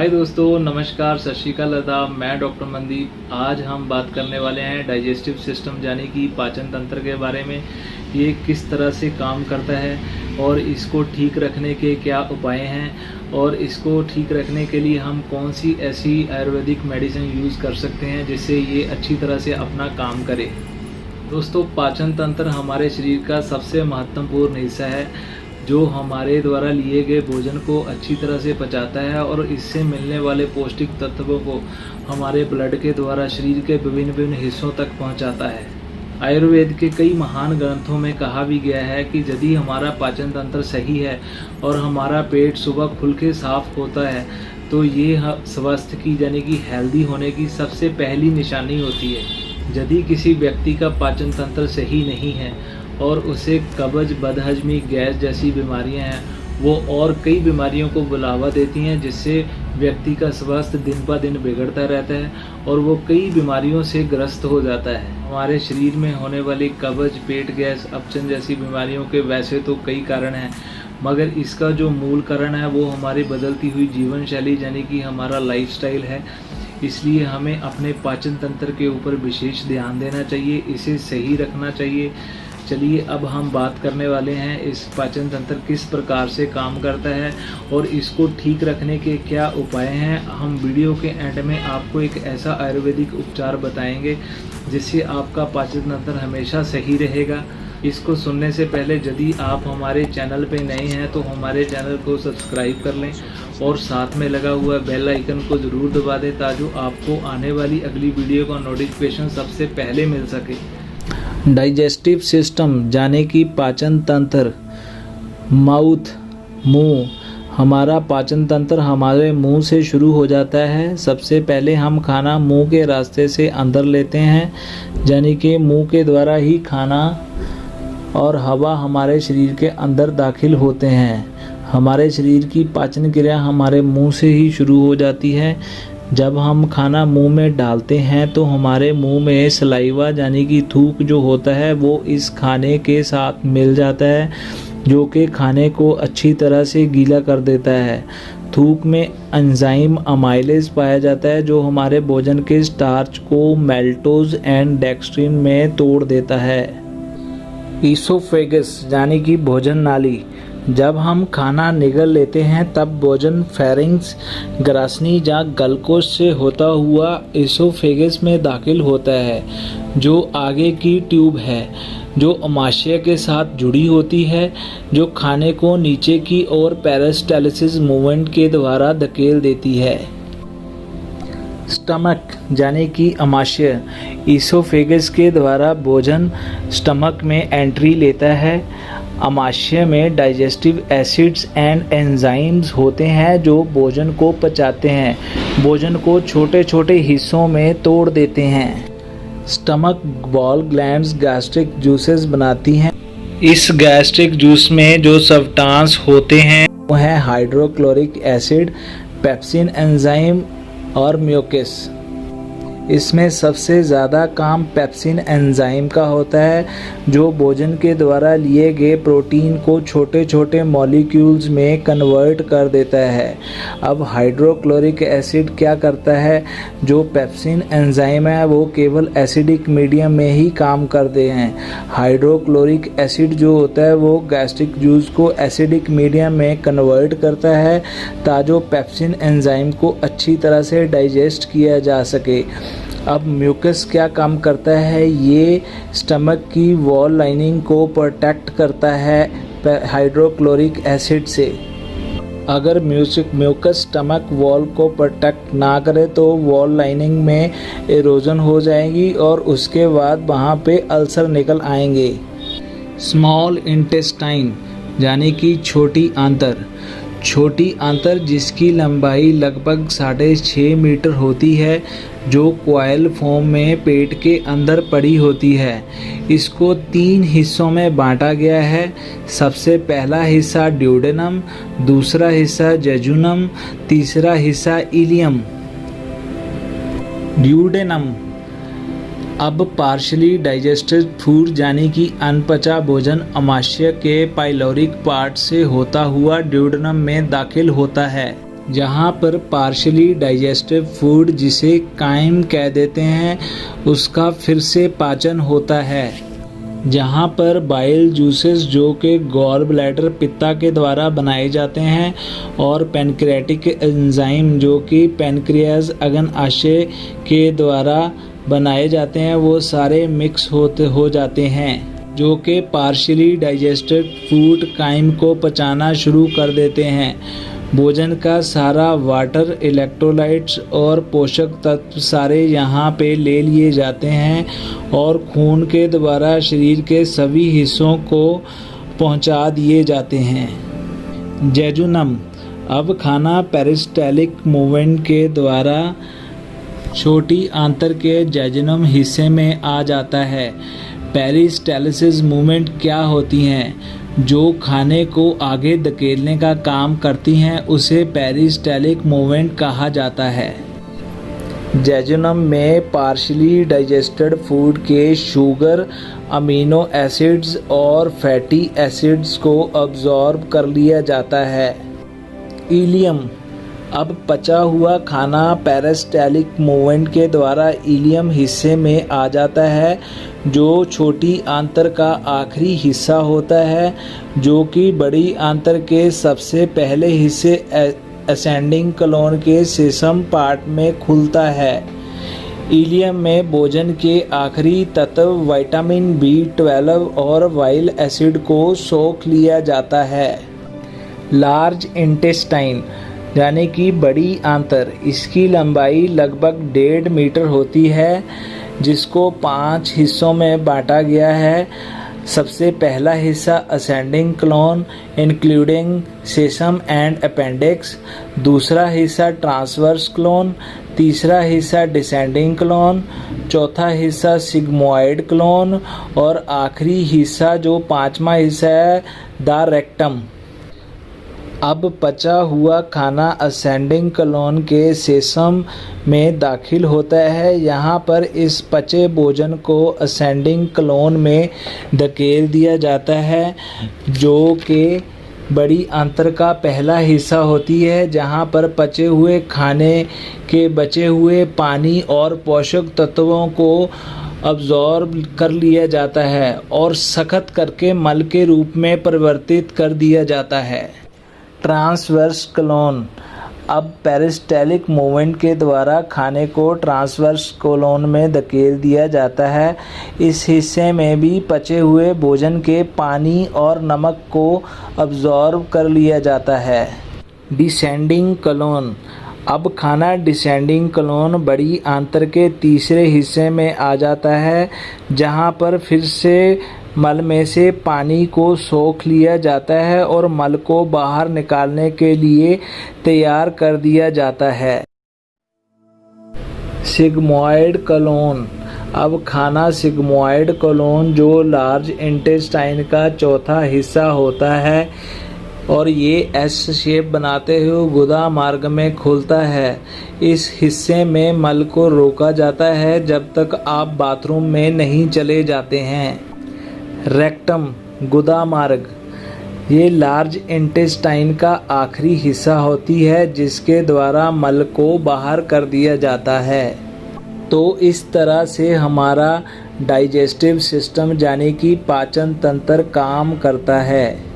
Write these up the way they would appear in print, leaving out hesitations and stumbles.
हाय दोस्तों, नमस्कार, सत श्री अकाल, आदाब। मैं डॉक्टर मनदीप। आज हम बात करने वाले हैं डाइजेस्टिव सिस्टम यानी कि पाचन तंत्र के बारे में। ये किस तरह से काम करता है और इसको ठीक रखने के क्या उपाय हैं और इसको ठीक रखने के लिए हम कौन सी ऐसी आयुर्वेदिक मेडिसिन यूज़ कर सकते हैं जिससे ये अच्छी तरह से अपना काम करे। दोस्तों, पाचन तंत्र हमारे शरीर का सबसे महत्वपूर्ण हिस्सा है जो हमारे द्वारा लिए गए भोजन को अच्छी तरह से पचाता है और इससे मिलने वाले पौष्टिक तत्वों को हमारे ब्लड के द्वारा शरीर के विभिन्न विभिन्न हिस्सों तक पहुंचाता है। आयुर्वेद के कई महान ग्रंथों में कहा भी गया है कि यदि हमारा पाचन तंत्र सही है और हमारा पेट सुबह खुल के साफ होता है तो ये स्वस्थ की यानी कि हेल्दी होने की सबसे पहली निशानी होती है। यदि किसी व्यक्ति का पाचन तंत्र सही नहीं है और उसे कब्ज, बदहजमी, गैस जैसी बीमारियां हैं, वो और कई बीमारियों को बुलावा देती हैं जिससे व्यक्ति का स्वास्थ्य दिन ब दिन बिगड़ता रहता है और वो कई बीमारियों से ग्रस्त हो जाता है। हमारे शरीर में होने वाली कब्ज, पेट गैस, अपचन जैसी बीमारियों के वैसे तो कई कारण हैं, मगर इसका जो मूल कारण है वो हमारी बदलती हुई जीवन शैली यानी कि हमारा लाइफस्टाइल है। इसलिए हमें अपने पाचन तंत्र के ऊपर विशेष ध्यान देना चाहिए, इसे सही रखना चाहिए। चलिए अब हम बात करने वाले हैं इस पाचन तंत्र किस प्रकार से काम करता है और इसको ठीक रखने के क्या उपाय हैं। हम वीडियो के एंड में आपको एक ऐसा आयुर्वेदिक उपचार बताएंगे जिससे आपका पाचन तंत्र हमेशा सही रहेगा। इसको सुनने से पहले यदि आप हमारे चैनल पे नए हैं तो हमारे चैनल को सब्सक्राइब कर लें और साथ में लगा हुआ बेल आइकन को ज़रूर दबा दें ताकि आपको आने वाली अगली वीडियो का नोटिफिकेशन सबसे पहले मिल सके। डाइजेस्टिव सिस्टम यानी कि पाचन तंत्र, माउथ, मुंह। हमारा पाचन तंत्र हमारे मुंह से शुरू हो जाता है। सबसे पहले हम खाना मुंह के रास्ते से अंदर लेते हैं, यानी कि मुंह के द्वारा ही खाना और हवा हमारे शरीर के अंदर दाखिल होते हैं। हमारे शरीर की पाचन क्रिया हमारे मुंह से ही शुरू हो जाती है। जब हम खाना मुंह में डालते हैं तो हमारे मुंह में सलाइवा यानी कि थूक जो होता है वो इस खाने के साथ मिल जाता है जो कि खाने को अच्छी तरह से गीला कर देता है। थूक में एंजाइम अमाइलेज पाया जाता है जो हमारे भोजन के स्टार्च को मेल्टोज एंड डेक्स्ट्रिन में तोड़ देता है। ईसोफेगस यानी कि भोजन नाली। जब हम खाना निगल लेते हैं तब भोजन फेरिंग्स, ग्रासनी या गलकोश से होता हुआ ईसोफेगस में दाखिल होता है जो आगे की ट्यूब है जो अमाशय के साथ जुड़ी होती है जो खाने को नीचे की ओर पेरिस्टालसिस मूवमेंट के द्वारा धकेल देती है। स्टमक यानी कि अमाशय। ईसोफेगस के द्वारा भोजन स्टमक में एंट्री लेता है। अमाशय में डाइजेस्टिव एसिड्स एंड एंजाइम्स होते हैं जो भोजन को पचाते हैं, भोजन को छोटे छोटे हिस्सों में तोड़ देते हैं। Stomach gall glands gastric juices बनाती हैं। इस गैस्ट्रिक जूस में जो सब्सटेंस होते हैं वो है हाइड्रोक्लोरिक एसिड, पेप्सिन एंजाइम और म्यूकस। इसमें सबसे ज़्यादा काम पेप्सिन एंजाइम का होता है जो भोजन के द्वारा लिए गए प्रोटीन को छोटे छोटे मॉलिक्यूल्स में कन्वर्ट कर देता है। अब हाइड्रोक्लोरिक एसिड क्या करता है? जो पेप्सिन एंजाइम है वो केवल एसिडिक मीडियम में ही काम करते हैं। हाइड्रोक्लोरिक एसिड जो होता है वो गैस्ट्रिक जूस को एसिडिक मीडियम में कन्वर्ट करता है ताकि पेप्सिन एंजाइम को अच्छी तरह से डाइजेस्ट किया जा सके। अब म्यूकस क्या काम करता है? ये स्टमक की वॉल लाइनिंग को प्रोटेक्ट करता है हाइड्रोक्लोरिक एसिड से। अगर म्यूकस स्टमक वॉल को प्रोटेक्ट ना करे तो वॉल लाइनिंग में इरोजन हो जाएगी और उसके बाद वहाँ पे अल्सर निकल आएंगे। स्मॉल इंटेस्टाइन यानी कि छोटी आंतर। छोटी आंतर जिसकी लंबाई लगभग 6.5 मीटर होती है जो कॉइल फॉर्म में पेट के अंदर पड़ी होती है। इसको 3 हिस्सों में बांटा गया है। सबसे पहला हिस्सा ड्यूडेनम, दूसरा हिस्सा जेजुनम, तीसरा हिस्सा इलियम। ड्यूडेनम अब पार्शली डाइजेस्टेड फूड यानी कि अनपचा भोजन अमाशय के पाइलोरिक पार्ट से होता हुआ ड्यूडेनम में दाखिल होता है। जहाँ पर पार्शली डाइजेस्टिव फूड जिसे कायम कह देते हैं उसका फिर से पाचन होता है। जहाँ पर बाइल जूसेस जो कि गॉल ब्लैडर पित्ता के द्वारा बनाए जाते हैं और पैनक्रियाटिक एंजाइम जो कि पैनक्रियाज अग्नाशय के द्वारा बनाए जाते हैं वो सारे मिक्स हो जाते हैं जो कि पार्शियली डाइजेस्टेड फूड कायम को पचाना शुरू कर देते हैं। भोजन का सारा वाटर, इलेक्ट्रोलाइट्स और पोषक तत्व सारे यहाँ पे ले लिए जाते हैं और खून के द्वारा शरीर के सभी हिस्सों को पहुँचा दिए जाते हैं। जेजुनम। अब खाना पेरिस्टालिक मूवमेंट के द्वारा छोटी आंत्र के जेजुनम हिस्से में आ जाता है। पेरिस्टालिसिस मूवमेंट क्या होती हैं? जो खाने को आगे धकेलने का काम करती हैं उसे पेरिस्टालिक मूवमेंट कहा जाता है। जेजुनम में पार्शियली डाइजेस्टेड फूड के शुगर, अमीनो एसिड्स और फैटी एसिड्स को अब्जॉर्ब कर लिया जाता है। इलियम। अब पचा हुआ खाना पेरिस्टालिक मूवमेंट के द्वारा इलियम हिस्से में आ जाता है जो छोटी आंत्र का आखिरी हिस्सा होता है जो कि बड़ी आंत्र के सबसे पहले हिस्से असेंडिंग कोलोन के सेसम पार्ट में खुलता है। इलियम में भोजन के आखिरी तत्व विटामिन B12 और बाइल एसिड को सोख लिया जाता है। लार्ज इंटेस्टाइन यानी कि बड़ी आंत्र, इसकी लंबाई लगभग 1.5 मीटर होती है जिसको 5 हिस्सों में बांटा गया है। सबसे पहला हिस्सा ascending colon including caecum and appendix, दूसरा हिस्सा ट्रांसवर्स कोलोन, तीसरा हिस्सा डिसेंडिंग कोलोन, चौथा हिस्सा सिग्मोइड कोलोन और आखिरी हिस्सा जो 5वां हिस्सा है द रेक्टम। अब पचा हुआ खाना असेंडिंग कोलोन के सेसम में दाखिल होता है। यहाँ पर इस पचे भोजन को असेंडिंग कोलोन में धकेल दिया जाता है जो कि बड़ी आंत्र का पहला हिस्सा होती है जहाँ पर पचे हुए खाने के बचे हुए पानी और पोषक तत्वों को अब्जॉर्ब कर लिया जाता है और सख्त करके मल के रूप में परिवर्तित कर दिया जाता है। Transverse colon. अब पेरिस्टालिक मूवमेंट के द्वारा खाने को ट्रांसवर्स कोलोन में धकेल दिया जाता है। इस हिस्से में भी पचे हुए भोजन के पानी और नमक को अब्जॉर्ब कर लिया जाता है। Descending colon. अब खाना डिसेंडिंग कोलोन बड़ी आंत्र के तीसरे हिस्से में आ जाता है जहां पर फिर से मल में से पानी को सोख लिया जाता है और मल को बाहर निकालने के लिए तैयार कर दिया जाता है। Sigmoid colon. अब खाना सिग्मोइड कोलोन जो लार्ज इंटेस्टाइन का चौथा हिस्सा होता है और ये एस शेप बनाते हुए गुदा मार्ग में खुलता है। इस हिस्से में मल को रोका जाता है जब तक आप बाथरूम में नहीं चले जाते हैं। रेक्टम, गुदा मार्ग, ये लार्ज इंटेस्टाइन का आखिरी हिस्सा होती है जिसके द्वारा मल को बाहर कर दिया जाता है। तो इस तरह से हमारा डाइजेस्टिव सिस्टम यानी कि पाचन तंत्र काम करता है।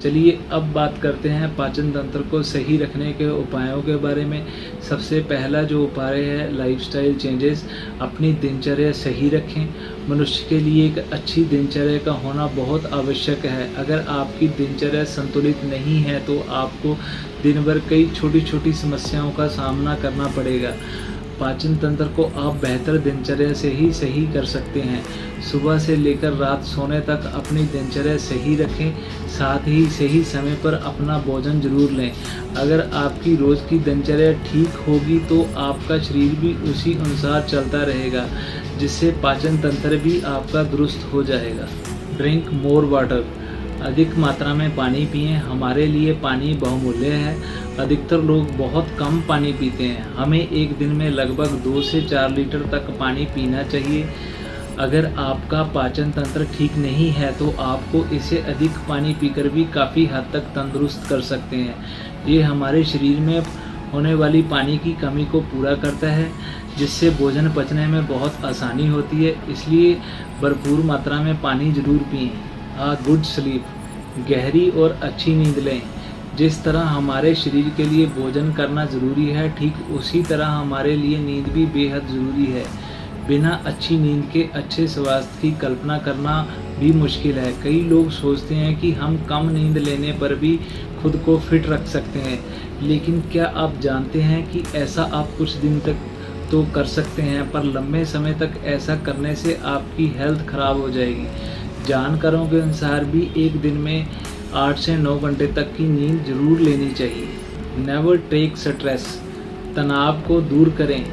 चलिए अब बात करते हैं पाचन तंत्र को सही रखने के उपायों के बारे में। सबसे पहला जो उपाय है लाइफस्टाइल चेंजेस। अपनी दिनचर्या सही रखें। मनुष्य के लिए एक अच्छी दिनचर्या का होना बहुत आवश्यक है। अगर आपकी दिनचर्या संतुलित नहीं है तो आपको दिन भर कई छोटी छोटी समस्याओं का सामना करना पड़ेगा। पाचन तंत्र को आप बेहतर दिनचर्या से ही सही कर सकते हैं। सुबह से लेकर रात सोने तक अपनी दिनचर्या सही रखें, साथ ही सही समय पर अपना भोजन जरूर लें। अगर आपकी रोज़ की दिनचर्या ठीक होगी तो आपका शरीर भी उसी अनुसार चलता रहेगा जिससे पाचन तंत्र भी आपका दुरुस्त हो जाएगा। Drink more water. अधिक मात्रा में पानी पिएं। हमारे लिए पानी बहुमूल्य है। अधिकतर लोग बहुत कम पानी पीते हैं। हमें एक दिन में लगभग 2 से 4 लीटर तक पानी पीना चाहिए। अगर आपका पाचन तंत्र ठीक नहीं है तो आपको इससे अधिक पानी पीकर भी काफ़ी हद तक तंदुरुस्त कर सकते हैं। ये हमारे शरीर में होने वाली पानी की कमी को पूरा करता है, जिससे भोजन पचने में बहुत आसानी होती है। इसलिए भरपूर मात्रा में पानी ज़रूर पिएं। गुड स्लीप, गहरी और अच्छी नींद लें। जिस तरह हमारे शरीर के लिए भोजन करना ज़रूरी है, ठीक उसी तरह हमारे लिए नींद भी बेहद ज़रूरी है। बिना अच्छी नींद के अच्छे स्वास्थ्य की कल्पना करना भी मुश्किल है। कई लोग सोचते हैं कि हम कम नींद लेने पर भी खुद को फिट रख सकते हैं, लेकिन क्या आप जानते हैं कि ऐसा आप कुछ दिन तक तो कर सकते हैं, पर लंबे समय तक ऐसा करने से आपकी हेल्थ खराब हो जाएगी। जानकारों के अनुसार भी एक दिन में 8 से 9 घंटे तक की नींद जरूर लेनी चाहिए। नेवर टेक स्ट्रेस, तनाव को दूर करें।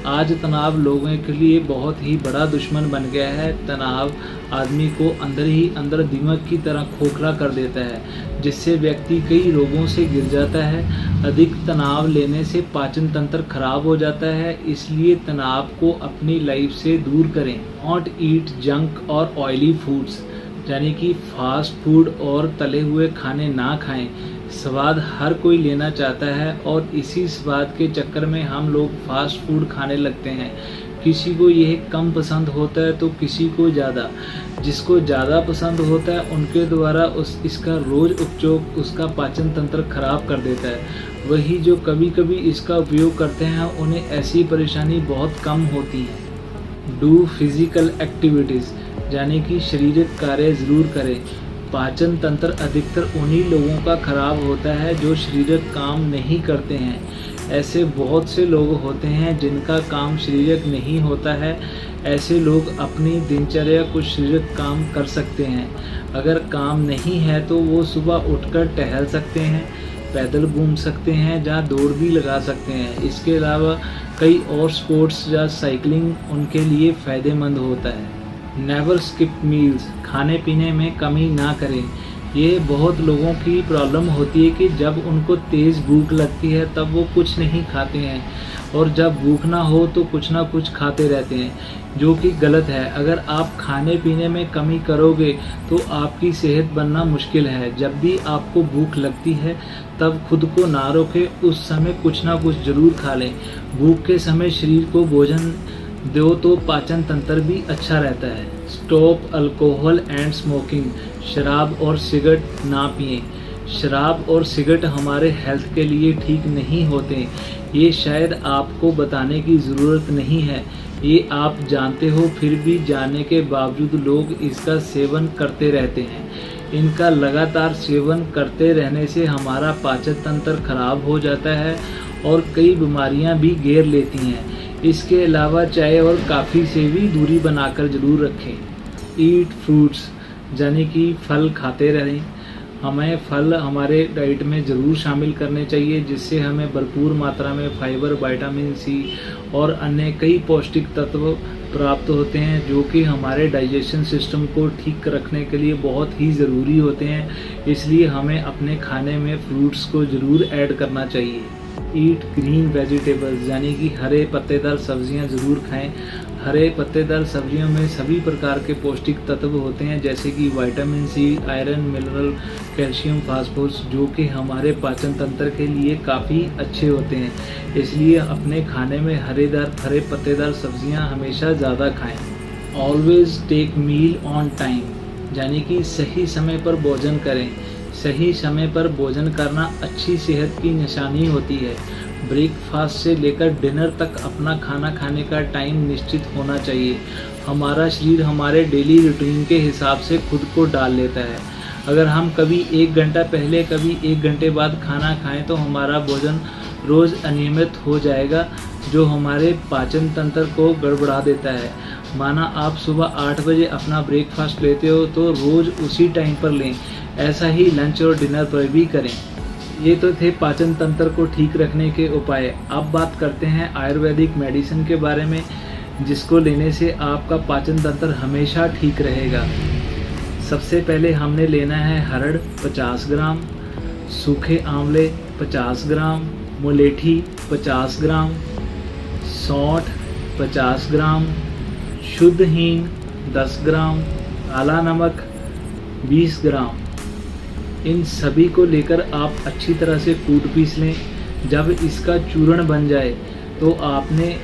आज तनाव लोगों के लिए बहुत ही बड़ा दुश्मन बन गया है। तनाव आदमी को अंदर ही अंदर दीमक की तरह खोखला कर देता है, जिससे व्यक्ति कई रोगों से गिर जाता है। अधिक तनाव लेने से पाचन तंत्र खराब हो जाता है, इसलिए तनाव को अपनी लाइफ से दूर करें। नॉट ईट जंक और ऑयली फूड्स, यानी कि फास्ट फूड और तले हुए खाने ना खाएं। स्वाद हर कोई लेना चाहता है और इसी स्वाद के चक्कर में हम लोग फास्ट फूड खाने लगते हैं। किसी को यह कम पसंद होता है तो किसी को ज़्यादा। जिसको ज़्यादा पसंद होता है उनके द्वारा इसका रोज़ उपयोग उसका पाचन तंत्र खराब कर देता है। वही जो कभी कभी इसका उपयोग करते हैं उन्हें ऐसी परेशानी बहुत कम होती है। डू फिजिकल एक्टिविटीज़, यानी कि शारीरिक कार्य ज़रूर करें। पाचन तंत्र अधिकतर उन्हीं लोगों का खराब होता है जो शारीरिक काम नहीं करते हैं। ऐसे बहुत से लोग होते हैं जिनका काम शारीरिक नहीं होता है। ऐसे लोग अपनी दिनचर्या कुछ शारीरिक काम कर सकते हैं। अगर काम नहीं है तो वो सुबह उठकर टहल सकते हैं, पैदल घूम सकते हैं, जहाँ दौड़ भी लगा सकते हैं। इसके अलावा कई और स्पोर्ट्स या साइकिलिंग उनके लिए फ़ायदेमंद होता है। नेवर स्किप मील्स, खाने पीने में कमी ना करें। ये बहुत लोगों की प्रॉब्लम होती है कि जब उनको तेज़ भूख लगती है तब वो कुछ नहीं खाते हैं, और जब भूख ना हो तो कुछ ना कुछ खाते रहते हैं, जो कि गलत है। अगर आप खाने पीने में कमी करोगे तो आपकी सेहत बनना मुश्किल है। जब भी आपको भूख लगती है तब खुद को ना रोकें, उस समय कुछ ना कुछ ज़रूर खा लें। भूख के समय शरीर को भोजन दो तो पाचन तंत्र भी अच्छा रहता है। स्टॉप अल्कोहल एंड स्मोकिंग, शराब और सिगरेट ना पिएं। शराब और सिगरेट हमारे हेल्थ के लिए ठीक नहीं होते। ये शायद आपको बताने की ज़रूरत नहीं है, ये आप जानते हो, फिर भी जानने के बावजूद लोग इसका सेवन करते रहते हैं। इनका लगातार सेवन करते रहने से हमारा पाचन तंत्र खराब हो जाता है और कई बीमारियां भी घेर लेती हैं। इसके अलावा चाय और काफ़ी से भी दूरी बनाकर ज़रूर रखें। ईट फ्रूट्स, यानी कि फल खाते रहें। हमें फल हमारे डाइट में ज़रूर शामिल करने चाहिए, जिससे हमें भरपूर मात्रा में फाइबर, विटामिन सी और अन्य कई पौष्टिक तत्व प्राप्त होते हैं, जो कि हमारे डाइजेशन सिस्टम को ठीक रखने के लिए बहुत ही ज़रूरी होते हैं। इसलिए हमें अपने खाने में फ्रूट्स को ज़रूर ऐड करना चाहिए। ईट ग्रीन वेजिटेबल्स, यानी कि हरे पत्तेदार सब्जियां ज़रूर खाएं। हरे पत्तेदार सब्जियों में सभी प्रकार के पौष्टिक तत्व होते हैं, जैसे कि vitamin C, iron, mineral, calcium, phosphorus, जो कि हमारे पाचन तंत्र के लिए काफ़ी अच्छे होते हैं। इसलिए अपने खाने में हरे पत्तेदार सब्जियां हमेशा ज़्यादा खाएं। Always take meal on time, यानी कि सही समय पर भोजन करें। सही समय पर भोजन करना अच्छी सेहत की निशानी होती है। ब्रेकफास्ट से लेकर डिनर तक अपना खाना खाने का टाइम निश्चित होना चाहिए। हमारा शरीर हमारे डेली रूटीन के हिसाब से खुद को डाल लेता है। अगर हम कभी 1 घंटा पहले, कभी 1 घंटे बाद खाना खाएं तो हमारा भोजन रोज़ अनियमित हो जाएगा, जो हमारे पाचन तंत्र को गड़बड़ा देता है। माना आप सुबह 8 बजे अपना ब्रेकफास्ट लेते हो तो रोज़ उसी टाइम पर लें। ऐसा ही लंच और डिनर पर भी करें। ये तो थे पाचन तंत्र को ठीक रखने के उपाय। अब बात करते हैं आयुर्वेदिक मेडिसिन के बारे में, जिसको लेने से आपका पाचन तंत्र हमेशा ठीक रहेगा। सबसे पहले हमने लेना है हरड़ 50 ग्राम, सूखे आंवले 50 ग्राम, मुलेठी 50 ग्राम, सौंठ 50 ग्राम, शुद्ध हींग 10 ग्राम, काला नमक 20 ग्राम, इन सभी को लेकर आप अच्छी तरह से कूट पीस लें। जब इसका चूर्ण बन जाए तो आपने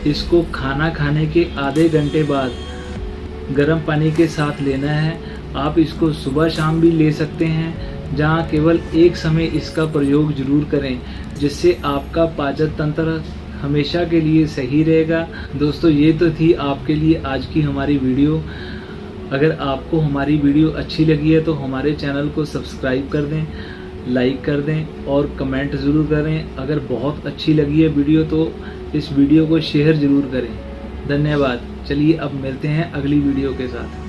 इसको खाना खाने के आधे घंटे बाद गर्म पानी के साथ लेना है। आप इसको सुबह शाम भी ले सकते हैं, जहाँ केवल एक समय इसका प्रयोग जरूर करें, जिससे आपका पाचन तंत्र हमेशा के लिए सही रहेगा। दोस्तों, ये तो थी आपके लिए आज की हमारी वीडियो। अगर आपको हमारी वीडियो अच्छी लगी है तो हमारे चैनल को सब्सक्राइब कर दें, लाइक कर दें और कमेंट ज़रूर करें। अगर बहुत अच्छी लगी है वीडियो तो इस वीडियो को शेयर ज़रूर करें। धन्यवाद। चलिए अब मिलते हैं अगली वीडियो के साथ।